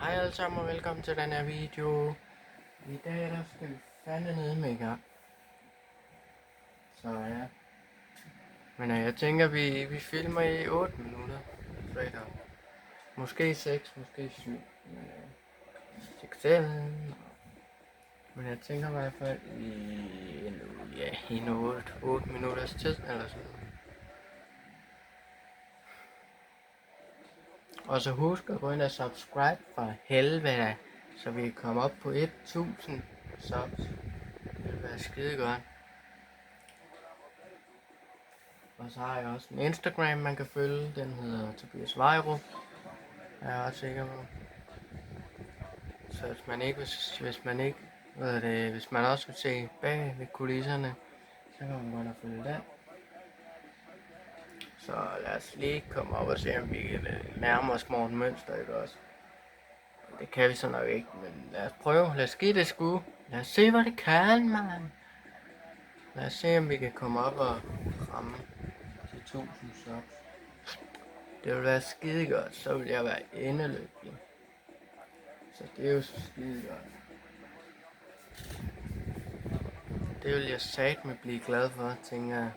Hej alle sammen og velkommen til den her video. I dag der skal vi fandme ned med i gang. Så ja. Men jeg tænker vi filmer i 8 minutter. Fredag. Måske 6, måske 7. Men Men jeg tænker i hvert fald i en 8 minutters tid eller sådan. Og så husk at gå ind og subscribe for helvede, så vi kommer op på 1000 subs. Det vil være skide godt. Og så har jeg også en Instagram, man kan følge. Den hedder Tobias Vejrup. Jeg er ret sikker på. Så hvis man også vil se bag ved kulisserne, så kan man godt følge den. Så lad os lige komme op og se, om vi kan nærme os Morten Mønster, ikke også? Det kan vi så nok ikke, men lad os prøve. Lad os give det sgu. Lad os se, hvad det kan, man. Lad os se, om vi kan komme op og ramme de 1000 subs. Det vil være skide godt, så vil jeg være endelykkelig. Så det er jo så skide godt. Det vil jeg satme blive glad for, tænker jeg.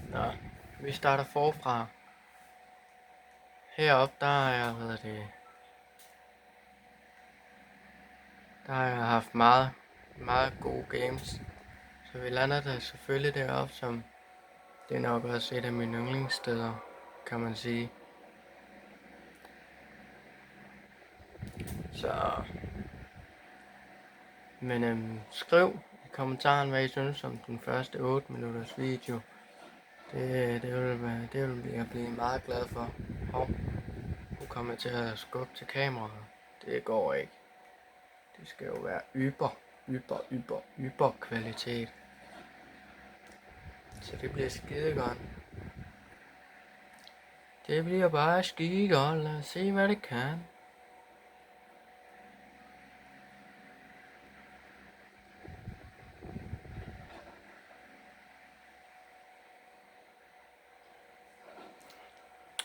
Nå, vi starter forfra. Heroppe, der har jeg, der har jeg haft meget gode games. Så vi lander der selvfølgelig deroppe, som det er nok også et af mine yndlingssteder, kan man sige. Så, men skriv i kommentaren, hvad I synes om den første 8 minutters video. Det vil jeg blive meget glad for. Nu kommer jeg til at skubbe til kameraet. Det går ikke. Det skal jo være yber kvalitet. Så det bliver skide godt. Det bliver bare skide godt. Lad os se, hvad det kan.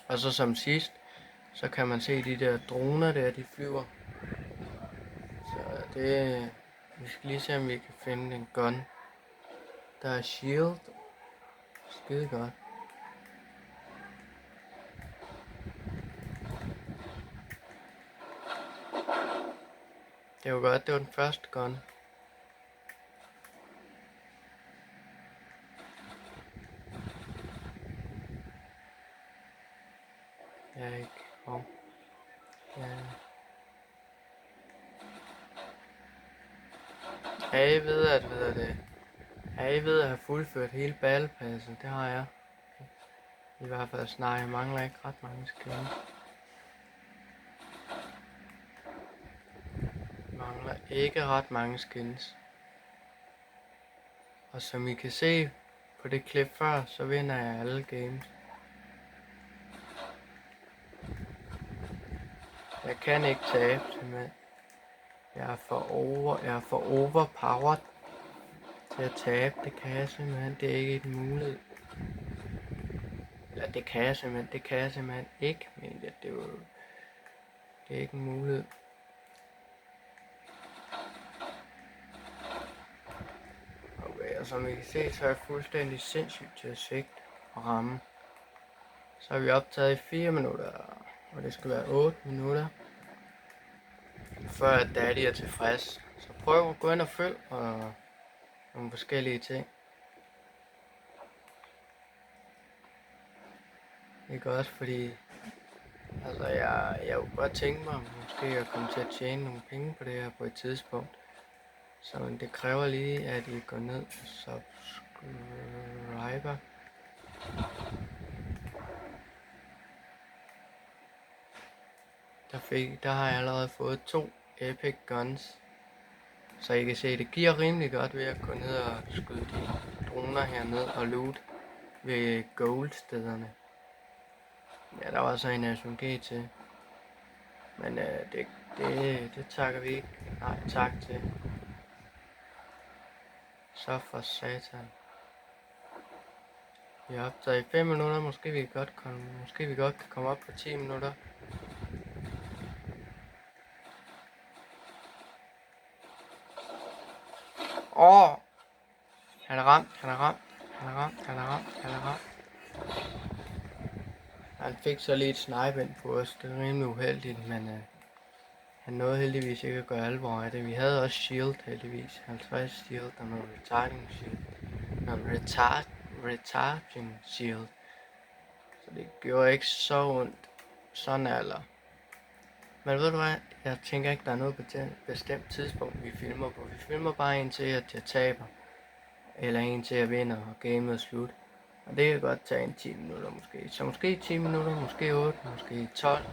Og så som sidst, så kan man se de der droner der, de flyver. Så vi skal lige se, om vi kan finde en gun. Der er shield. Skide godt. Det var godt, det var den første gun. Jeg er ikke. Ja. Er I ved at have fuldført hele ballepasset? Det har jeg. I hvert fald snart. Jeg mangler ikke ret mange skins. Og som I kan se på det klip før, så vinder jeg alle games. Jeg kan ikke tabe, simpelthen. Jeg er for overpowered til at tabe. Det kan jeg simpelthen. Det er ikke en mulighed. Eller det kan jeg simpelthen ikke. Men det er ikke en mulighed. Okay, og som I kan se, så er jeg fuldstændig sindssygt til at sigte og ramme. Så har vi optaget i 4 minutter, og det skal være 8 minutter, før Daddy er tilfreds. Så prøv at gå ind og følg og nogle forskellige ting. Ikke også fordi, altså jeg kunne godt tænke mig måske at komme til at tjene nogle penge på det her på et tidspunkt. Så det kræver lige, at I går ned og subscriber. Der har jeg allerede fået 2 epic guns. Så I kan se, det giver rimelig godt ved at gå ned og skyde de droner herned og loot ved gold stederne. Ja, der var så en SMG til. Men det takker vi ikke. Nej, tak til. Så for satan. Vi har optaget i 5 minutter. Måske vi godt kan komme op på 10 minutter. Han er ramt. Han fik så lige et snipe ind på os. Det er rimelig uheldigt, men han nåede heldigvis ikke at gøre alvor af det. Vi havde også shield heldigvis. 50 shield og noget retarding shield. Retarding shield. Så det gjorde ikke så ondt. Sådan eller. Men ved du hvad? Jeg tænker ikke, der er noget bestemt tidspunkt, vi filmer på. Vi filmer bare indtil, at jeg taber. Eller indtil jeg vinder, og gamet er slut. Og det kan godt tage en 10 minutter måske. Så måske 10 minutter, måske 8, måske 12.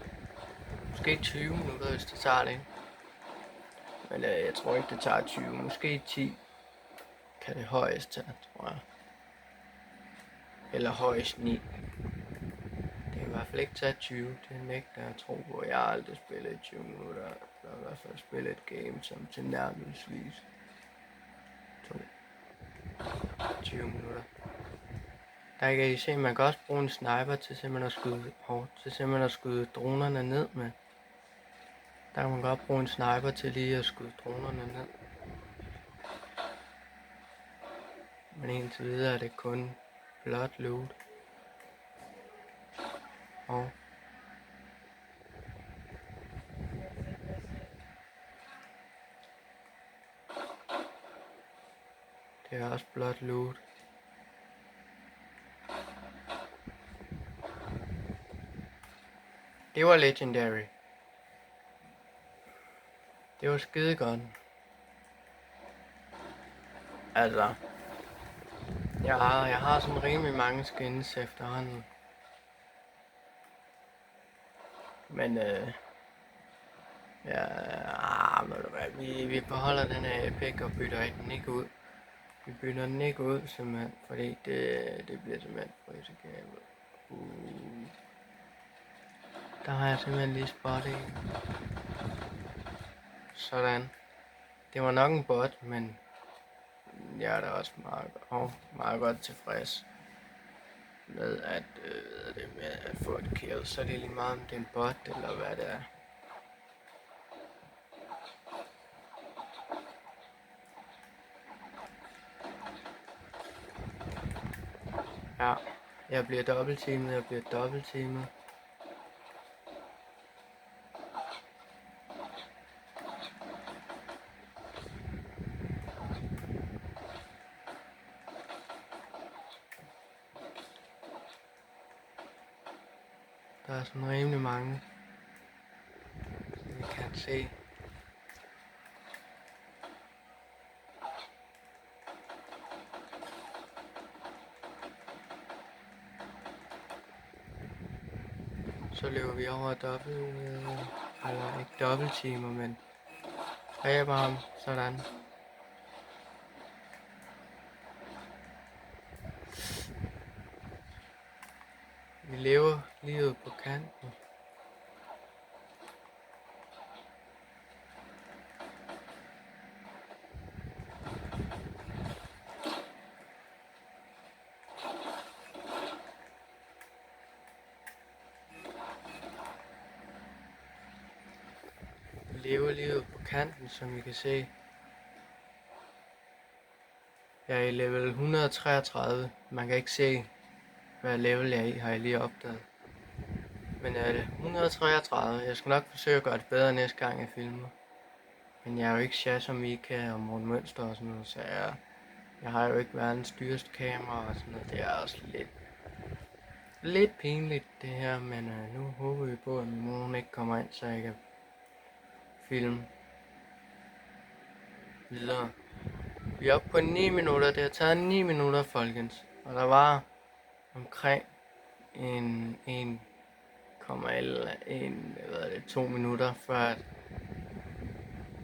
Måske 20 minutter, hvis det tager det. Men jeg tror ikke, det tager 20. Måske 10 kan det højst tage, tror jeg. Eller højst 9. Det kan i hvert fald ikke tage 20. Det nægter jeg tro på. Jeg har aldrig spillet 20 minutter. Jeg har i hvert fald spillet et game, som tilnærmelsesvis 20 minutter. Der kan I se, man kan også bruge en sniper til simpelthen at skyde dronerne ned med. Der kan man godt bruge en sniper til lige at skyde dronerne ned. Men indtil videre er det kun blot loot. Og det er også blot loot. Det var legendary. Det var skide godt. Altså, jeg har sådan rimelig mange skins efterhånden. Men vi beholder den her epic og bytter den ikke ud. Vi bytter den ikke ud simpelthen, fordi det bliver simpelthen for risikabelt. Der har jeg simpelthen lige spottet en. Sådan. Det var nok en bot, men jeg er da også meget godt tilfreds med at få et kill. Så det er lige meget om det er en bot eller hvad det er. Ja, jeg bliver dobbeltteamet. Der er sådan rimelig mange, vi kan se. Så løber vi over eller ikke dobbeltteamer, men dræber ham, sådan. Vi lever lige ude på kanten. Vi lever lige ude på kanten, som I kan se. Jeg er i level 133. Man kan ikke se, hvad level jeg er i, har jeg lige opdaget. Men jeg er 133. Jeg skal nok forsøge at gøre det bedre næste gang jeg filmer. Men jeg er jo ikke Shaz som Mika og Morten Mønster og sådan noget, så jeg har jo ikke verdens dyreste kamera og sådan noget. Det er også lidt pinligt det her, men nu håber vi på, at min mor ikke kommer ind, så jeg kan filme videre. Vi er oppe på 9 minutter. Det har taget 9 minutter, folkens. Og der var omkring 2 minutter, før at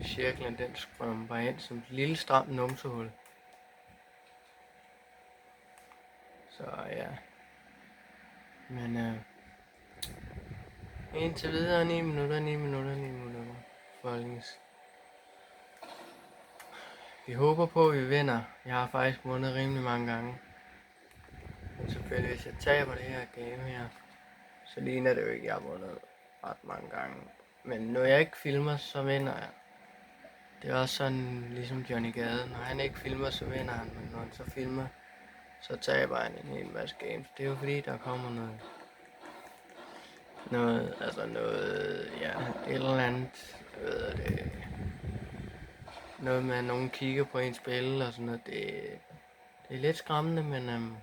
cirklen den strømmer ind som et lille stramt numsehul. Så ja. Men Indtil videre 9 minutter, 9 minutter, 9 minutter. Folkens. Vi håber på, at vi vinder. Jeg har faktisk vundet rimelig mange gange. Men selvfølgelig, hvis jeg taber det her game her, så ligner det jo ikke, at jeg har vundet ret mange gange. Men når jeg ikke filmer, så vinder jeg. Det er også sådan, ligesom Johnny Gade. Når han ikke filmer, så vinder han. Men når han så filmer, så taber han en hel masse games. Det er jo fordi, der kommer noget, ja, et eller andet, noget med, at nogen kigger på ens spil og sådan noget. Det er lidt skræmmende, men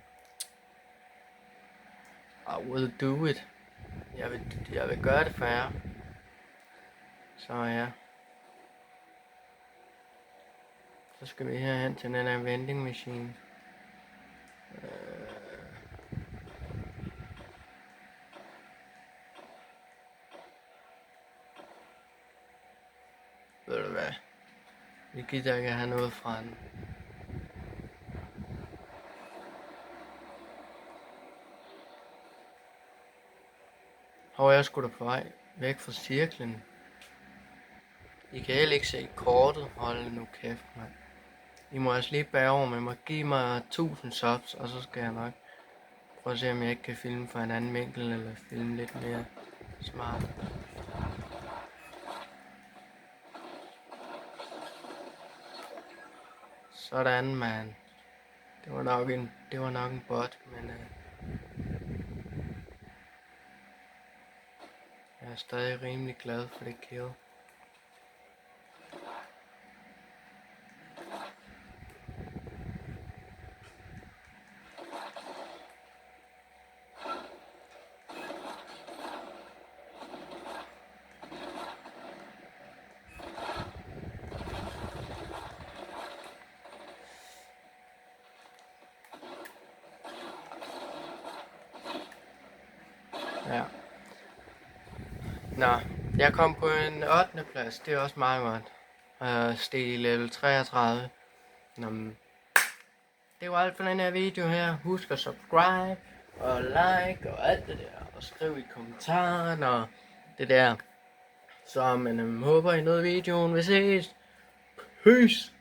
I will do it. Jeg vil gøre det for jer. Så ja. Så skal vi herhen til den her vending machine. Ved du hvad? Vi gider ikke have noget fra den. Og jeg skulle da på vej væk fra cirklen. I kan heller ikke se kortet. Hold nu kæft, mand. I må altså lige bære over med mig. Giv mig 1000 subs, og så skal jeg nok prøve at se, om jeg ikke kan filme fra en anden vinkel, eller filme lidt mere smart. Sådan, man. Det var nok en bot, men jeg er stadig rimelig glad for det kill. Ja. Nå, jeg kom på en 8. plads. Det er også meget godt. Steg i level 33. Nå, det var alt for den her video her. Husk at subscribe og like og alt det der. Og skriv i kommentarerne og det der. Så håber I nåede videoen. Vi ses. Peace.